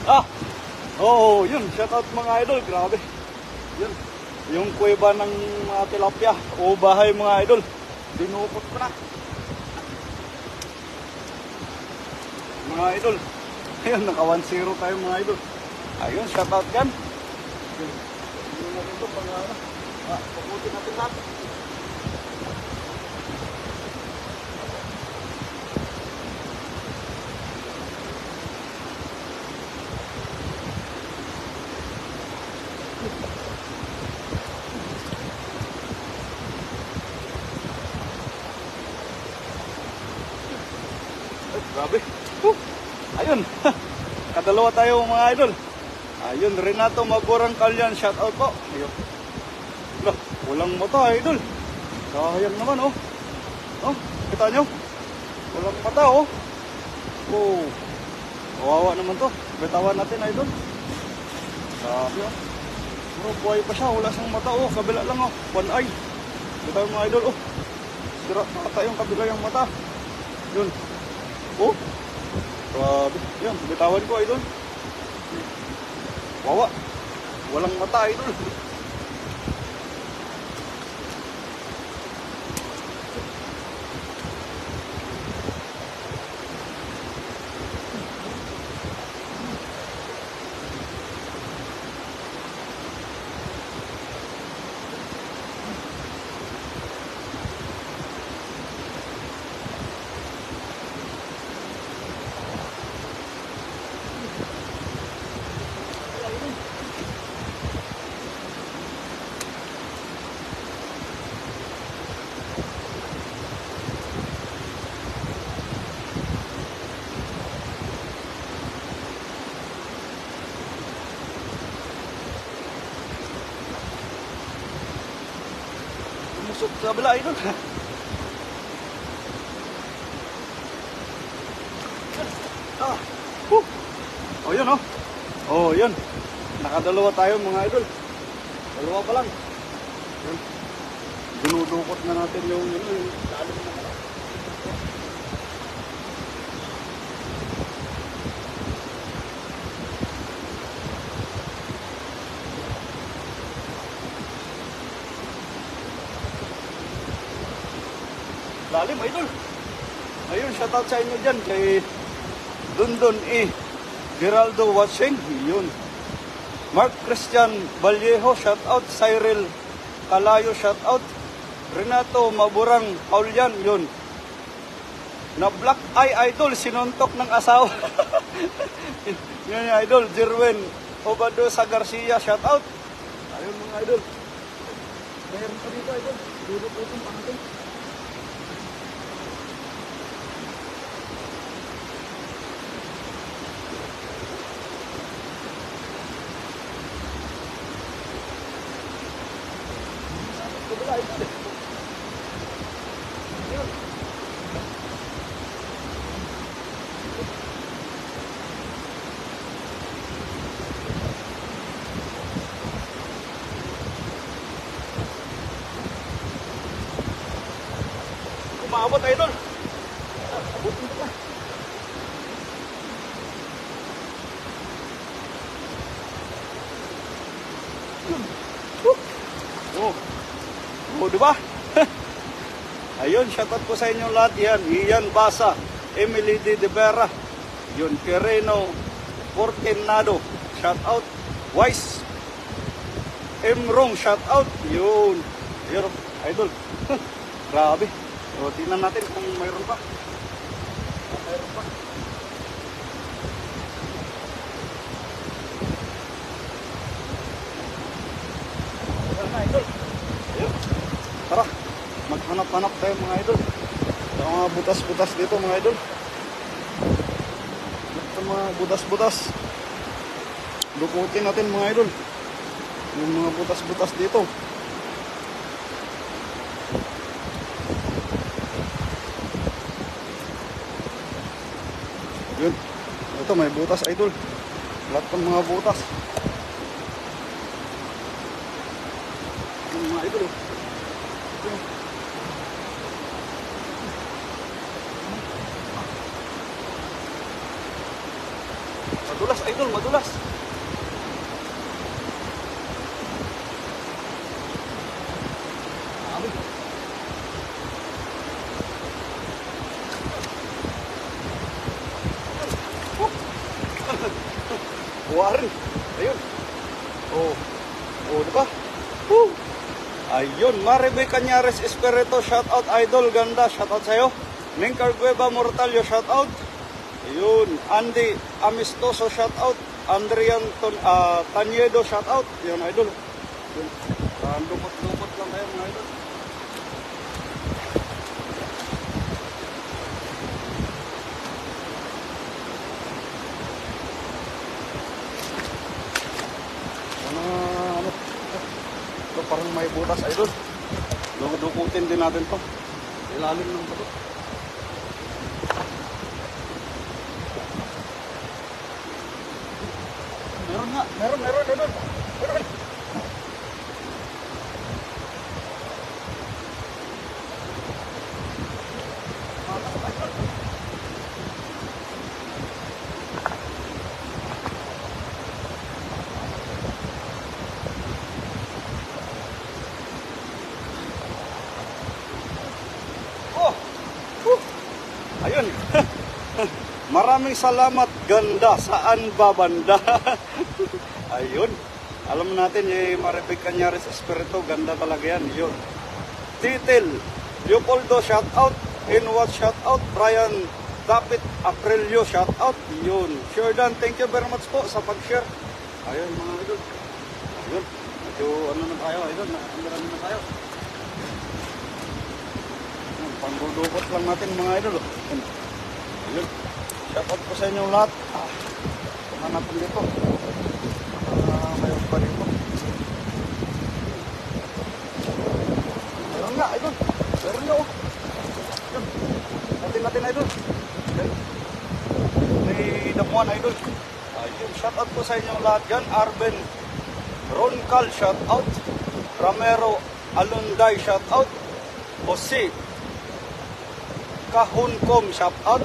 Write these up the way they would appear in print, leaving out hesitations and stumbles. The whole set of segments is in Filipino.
Ah! Oo, yun. Shoutout mga idol. Grabe. Yun. Yung kuweba ng mga tilapia o bahay mga idol. Dinukot ko na. Mga idol. Ayun, naka 1-0 tayo mga idol. Ayun, shoutout yan. Yun. Yun na rin ito. Paputin natin lahat. Ay, grabe. Ayun. Kadalawa tayo mga idol. Ayun, Renato Magorang Kalyan. Shoutout po. Ayun. Lah, walang mata idol. Sayang naman oh. Oh, kita nyo? Walang mata oh. Oh. Kawawa naman to. Bitawan natin idol. Grabe oh. Pero buhay pa siya. Wala siyang mata oh. Kabila lang oh. One eye. Bitawan mga idol oh. Sira na yung kabila yung mata. Yun. Oh. Grabe. Yan. Bitawan ko idol. Wawa. Walang mata idol. Musok sa kabila idol. Ah. Oh, yun oh. Oh, yun. Nakadalawa tayo mga idol. Dalawa pa lang. Yun. Dinudukot na natin yung lalim na pala. Lalim idol. Ayun, shoutout sa inyo dyan kay Dundon E. Geraldo watching. Yun. Mark Christian Vallejo, shoutout. Cyril Calayo, shoutout. Renato Maburang Paulian, yun. Na black eye idol, sinuntok ng asawa. Yun yung idol. Jerwin Obadosa Garcia, shoutout. Ayun mga idol. Mayroon pa dito idol. Dudukutin pa natin. Kabila idol. Yun. Umabot idol. Abutin ko pa. Oh. Oh, diba? Ayun, shoutout ko sa inyo lahat yan. Ian Basa, Emily D. De Vera, yun, Quireno Fortinado, shoutout. Wise Emrong, shoutout. Yun. Ayun, idol. Grabe. So, tingnan natin kung mayroon pa. Mayroon pa. Ayun na, idol. Ayun. Tara, maghanap-hanap tayo mga idol. Sa mga butas-butas dito mga idol. Sa mga butas-butas. Dukutin natin mga idol. Yung mga butas-butas dito. Yun. Ito may butas idol. Lahat ng mga butas. Yung mga idol. Yun. Madulas idol, madulas. Abi. Buwarin. Ayun. Oh. Oh, diba? Woo! Ayun, Maribel Cañares Espirito, shout out idol, ganda, shout out sa'yo. Ning Cargueva Mortalio, shout out. Ayun, Andy Amistoso, shout out. Andrian Taniedo, shout out. Ayun, idol. Ayun. Lupot-lupot lang kayo mga idol. Ano? Ito parang may butas, idol. Dukutin din natin to. Ilalim ng bato. Meron nga, meron, idol. Meron. Ayun. Maraming salamat, ganda. Saan ba banda? Ayun. Alam natin, Maribel Cañares Espirito, ganda talaga yan. Yun. Titil, Leopoldo, shout out. Inwat, shout out. Brian Dapit Aprilio, shout out. Yun. Jordan, thank you very much po sa pag-share. Ayun, mga idol. Ayun. Medyo ano na tayo, idol. Marami na tayo. Panggudukot lang natin mga idol. Ayun. Shout out po sa inyong lahat. Hanapin dito. Mayroon pa dito. Meron nga idol. Meron nga oh. Ayun. Natin idol. Ayun. May damuan idol. Ayun. Shout out po sa inyong lahat dyan. Arben Roncal, shout out. Ramero Alunday, shout out. Jose Kahunkom, shout out.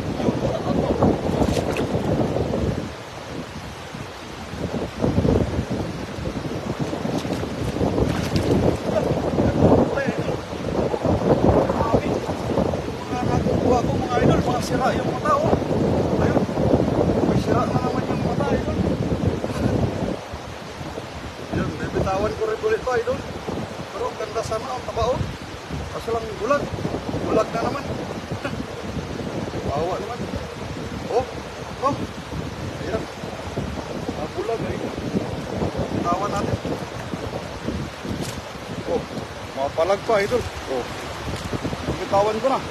Sira yung mata, oh. Ayun. May sira na naman yung mata, idol. Ayun, bibitawan ko rin ulit to, idol. Pero ganda sana ang taba, oh. Kaso lang bulag. Bulag na naman. Bawa naman. Oh. Oh. Ayan. Bulag, eh. Bitawan natin. Oh. Mapalag pa, idol. Oh. Bibitawan ko na.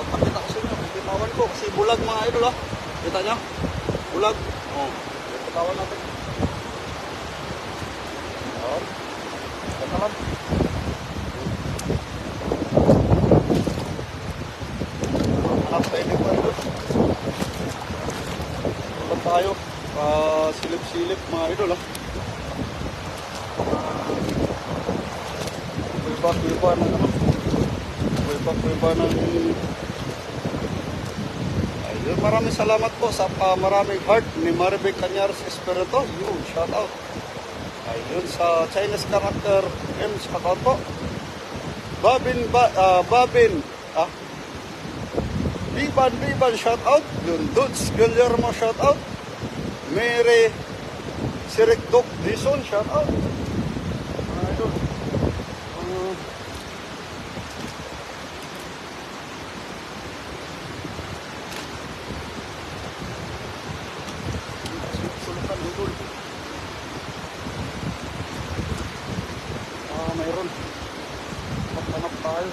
Pakita ko sa inyo. Bitawan ko kasi bulag mga idol, oh. Kita nyo? Bulag. Oh. Bitawan natin. Oh. Kita lang. Hanap tayo dito, idol. Hanap tayo. Silip-silip mga idol, oh. Kuiba ng ano. Kuiba ng... Maraming salamat po sa maraming heart ni Maribel Cañares Espirito. Yun, shout out. Ayun, sa Chinese character M, shout out po. Biban, shout out. Yun, Dudes Guillermo, shout out. Mary Sirikdok Dison, shout out. Ayun. Mayroon. Maghanap tayo.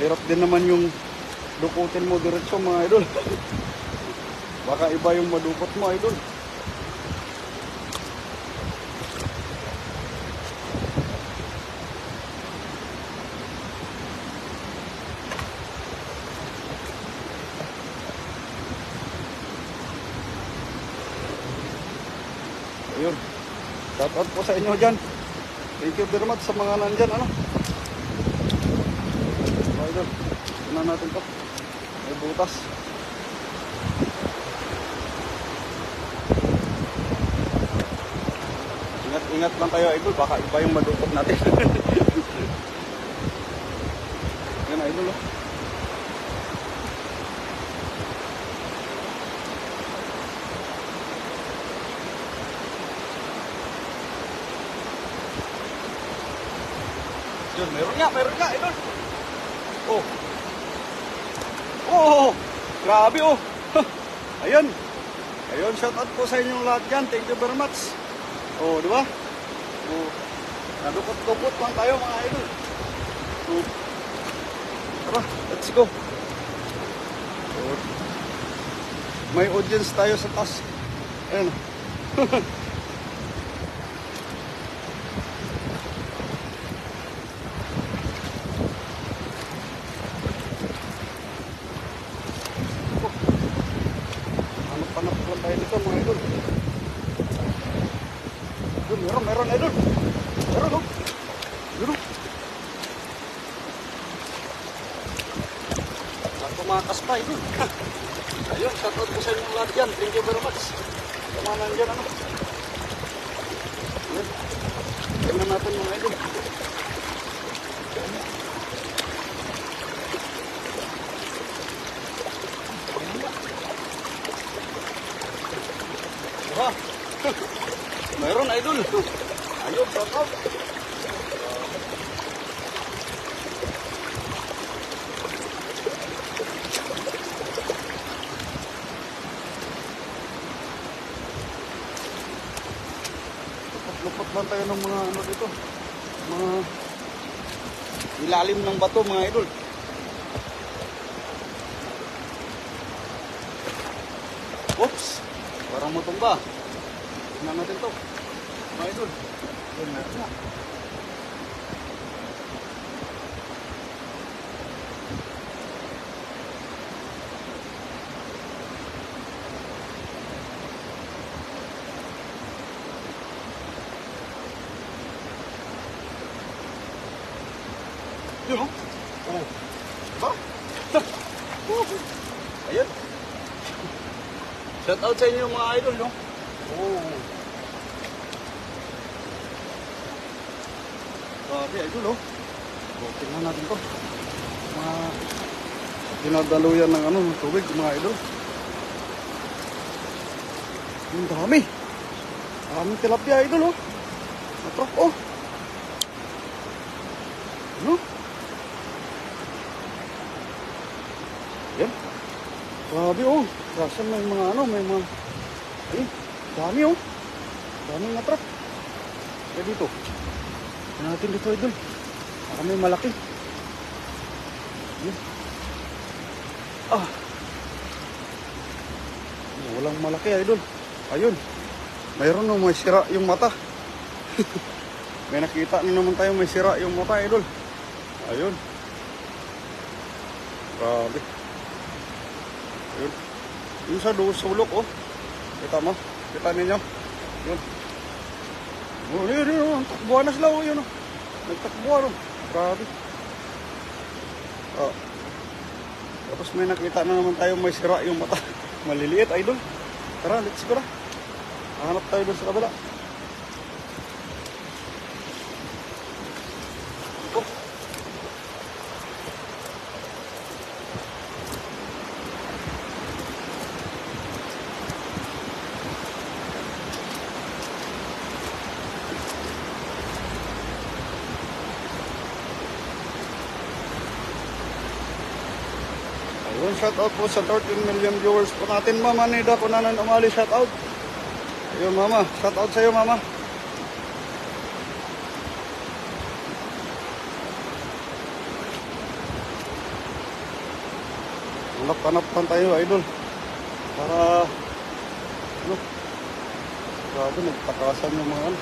Hirap din naman yung dukutin mo diretso mga idol. Baka iba yung madukot mo, idol. Ayun. Shout out po sa inyo dyan. Thank you very much sa mga nandyan, ano. Okay, idol. Tignan natin to. May butas. Ingat lang tayo, idol. Baka iba yung madukot natin. Yan, idol, oh. Yun, meron nga, idol. Oh. Oh, grabe, oh. Ayun. Ayun, shout out po sa inyong lahat dyan. Thank you very much. Oh, di ba? Oh. Nadukot-dukot lang tayo, mga idol. Oh. Tara, let's go. Oh. May audience tayo sa taas. Ayun. Hanap lang tayo dito, mga idol. Meron, idol. Meron, oh. Meron. Tumakas pa, idol. Ayun, shoutout po sa inyong lahat dyan. Thank you very much. Kamanan dyan, ano. Ayun. Tingnan natin, mga idol. Wah. Meron, idol. Ayun, shoutout. Lupot lang tayo ng mga ano dito. Mga ilalim ng bato, mga idol. Oops. Parang matumba. Tingnan natin to. Mga idol. Yan, meron na. Yun, oh. Oh. Diba? Ayun. Shout out sa inyo, mga idol, no? Oh. Grabe, idol, oh. So, tingnan natin to. Mga dinadaluyan ng ano, tubig, mga idol. Ang dami. Maraming tilapia, idol, oh. Natrap, oh. Ano? Yan. Grabe, oh. Kasan may mga ano, may mga... Ayun, dami, oh. Daming natrap. Kaya dito. Tignan natin dito, idol. Baka may malaki. Yan. Ah. Walang malaki, idol. Ayun. Mayroon na may sira yung mata. May nakita na naman tayo may sira yung mata, idol. Ayun. Grabe. Ayun. Yung sa sulok, oh. Kita mo? Kita ninyo? Yun. Oh, yun. Takbuhan na sila, oh. Yun, oh. Nagtakbuhan, oh. Grabe. Oh. Tapos may nakita na naman tayo may sira yung mata. Maliliit, idol. Tara, let's go na. Hanap tayo doon sa kabila. Oh. Ayun, shout out po sa 13 million viewers po natin, Mama Nida Kunanan Umali, shout out. Ayun, Mama, shout out sa iyo, Mama. Hanap-hanap lang tayo, idol. Para ano? Grabe, nagtakasan yung mga ano.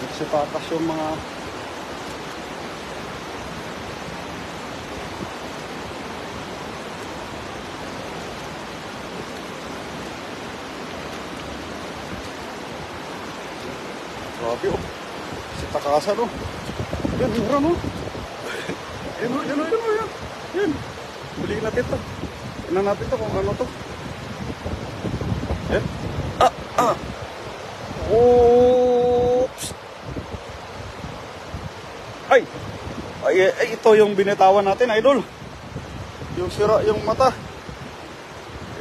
Nagsitakas yung mga grabe, oh. takasan oh. Yan, meron oh. Yan oh, yan oh, yan oh, yan. Yan. Huliin natin to. Tingnan natin to kung ano to. Yan. Oops. Ay, ito yung binitawan natin, idol. Yung sira yung mata.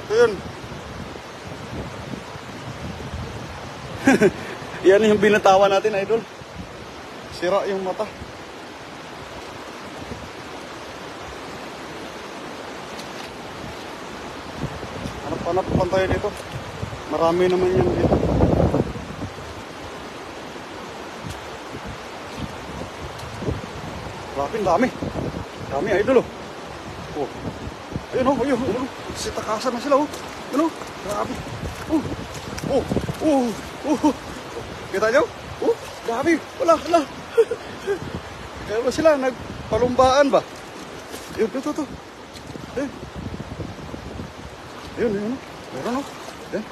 Ito yun. Yan yung binitawan natin, idol. Sira yung mata. Hanap-hanap pa tayo dito. Marami naman yan dito. Grabe, dami. Dami, idol, oh. Oh. Ayun, oh, ayun, ayun. Sitakasan na sila, oh. Ayun, oh. Grabe. Oh. Oh. Oh. Oh. Kita nyo? Oh. Grabe. Wala, wala. Kaya ba sila? Nagpalumbaan ba? Ayun, ito. Ayun. Ayun, ayun. Meron, oh. Ayun.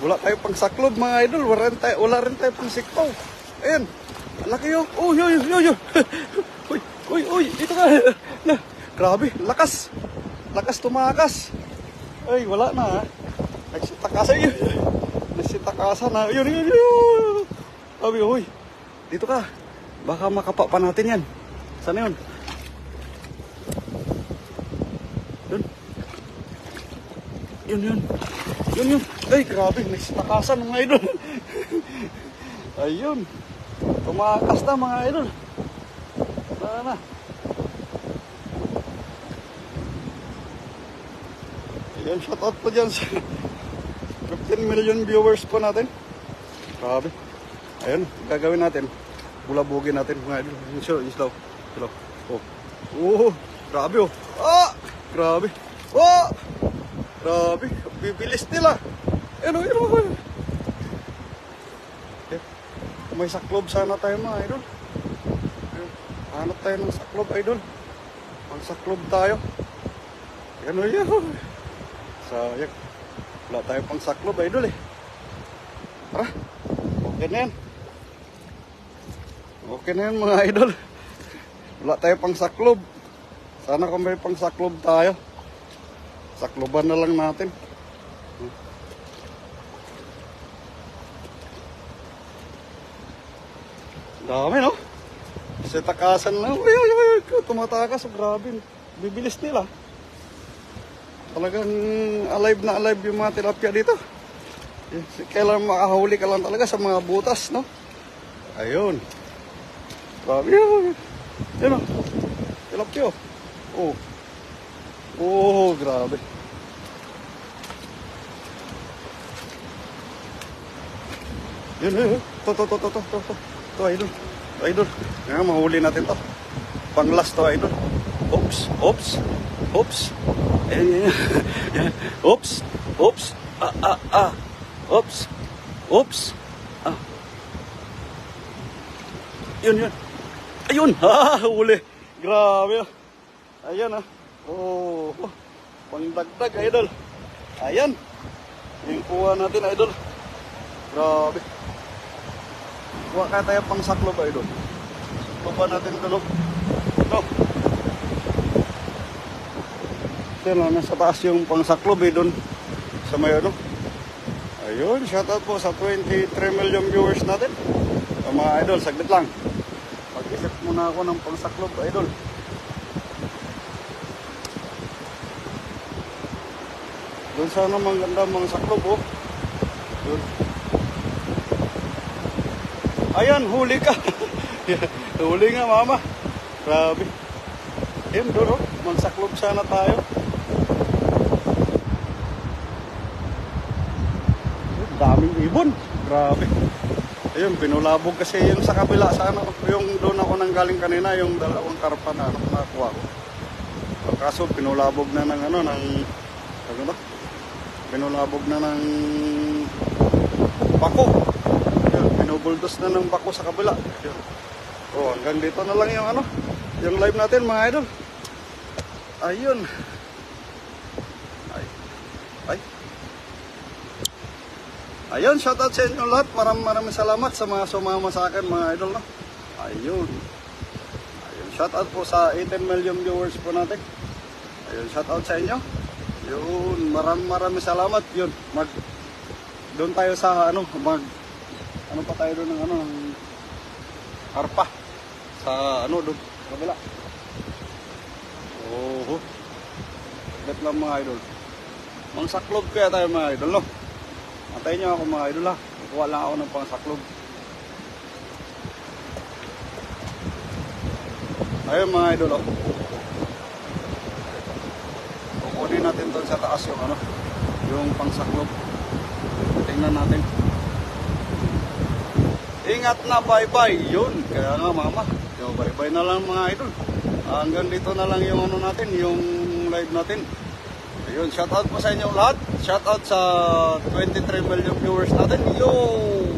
Wala tayo pang saklob, mga idol. Wala rin tayo pang sikpaw. Ayun. Ang laki yun. Oh, yun. Uy, dito ka. Grabe, lakas. Lakas tumakas. Ay, wala na ha. Nagsitakasan yun. Nagsitakasan na. Yun. Sabi, uy, dito ka. Baka makapa pa natin yan. Sana yun? Yun. Ay, grabe, nagsitakasan mga idol. Ayun. Tumakas na mga idol. Sana. Ayan, shoutout po dyan sa 15 million viewers po natin. Grabe. Ayun, gagawin natin. Bulabugin natin mga idol. Slow. Oh, grabe oh. Grabe. Oh! Grabe. Bibilis nila. Ayun. May saklob sana tayo mga idol. Hanap tayo ng saklob, idol. Pang saklob tayo. Yan. Sayang. Wala tayo pang saklob, idol eh. Tara. Okay na yan mga idol. Wala tayo pang saklob. Sana kung may pang saklob tayo. Sakloban na lang natin. Dami, no? Kasi takasan lang. Uy, tumatakas. Grabe. Bibilis nila. Talagang alive na alive yung mga tilapia dito. Kailan makahuli ka lang talaga sa mga butas, no? Ayun. Grabe. Yun, no? Tilapia. Oh, grabe. Yun. Ito, idol. Ngayon, mahuli natin to. Pang-last to, idol. Oops. Ayan. Oops. Oops. Yun. Ayun. Huli. Grabe. Ayan, Oh. Pangdagdag, idol. Ayan. Yung kuha natin, idol. Grabe. Kuha ka tayo pang saklob, idol. Sakloban natin ito, no? Ito na, nasa taas yung pang saklob, doon sa may ano. Ayun, shoutout po sa 23 million viewers natin. So, mga idol, saglit lang. Mag-isip muna ako ng pang saklob, idol. Doon sana maganda mga saklob, oh. Doon. Ayan, huli ka. Huli nga, mama. Grabe. Ayun, doon, oh. Magsaklob sana tayo. Daming ibon. Grabe. Ayun, pinulabog kasi yung sa kabila sana. Yung doon ako nang galing kanina, yung dalawang karpa na nakuha ko. Kaso pinulabog na ng pinulabog na ng bako. Binubuldos na ng bako sa kabila. Oh, hanggang dito na lang yung live natin mga idol. Ayun. Ay. Ayun, shoutout sa inyo lahat. Maraming salamat sa mga sumama sa akin mga idol. No? Ayun. Ayun, shoutout po sa 18 million viewers po natin. Ayun, shoutout sa inyo. Yun, maraming salamat. Yun, doon tayo sa ano pa tayo doon ng ng harpa sa doon kabila. Oh, bet lang mga idol. Mangsaklob kaya tayo mga idol, no? Antayin nyo ako mga idol ha. Kuha lang ako ng pangsaklob. Ayun mga idol, oh. Kukunin natin doon sa taas yung pangsaklob. Tingnan natin. Ingat na, bye-bye. Yun, kaya nga mama. Yo, bye-bye na lang mga idol. Hanggang dito na lang yung natin, yung live natin. Ayun, shoutout po sa inyo lahat. Shoutout sa 23 million viewers natin. Yo!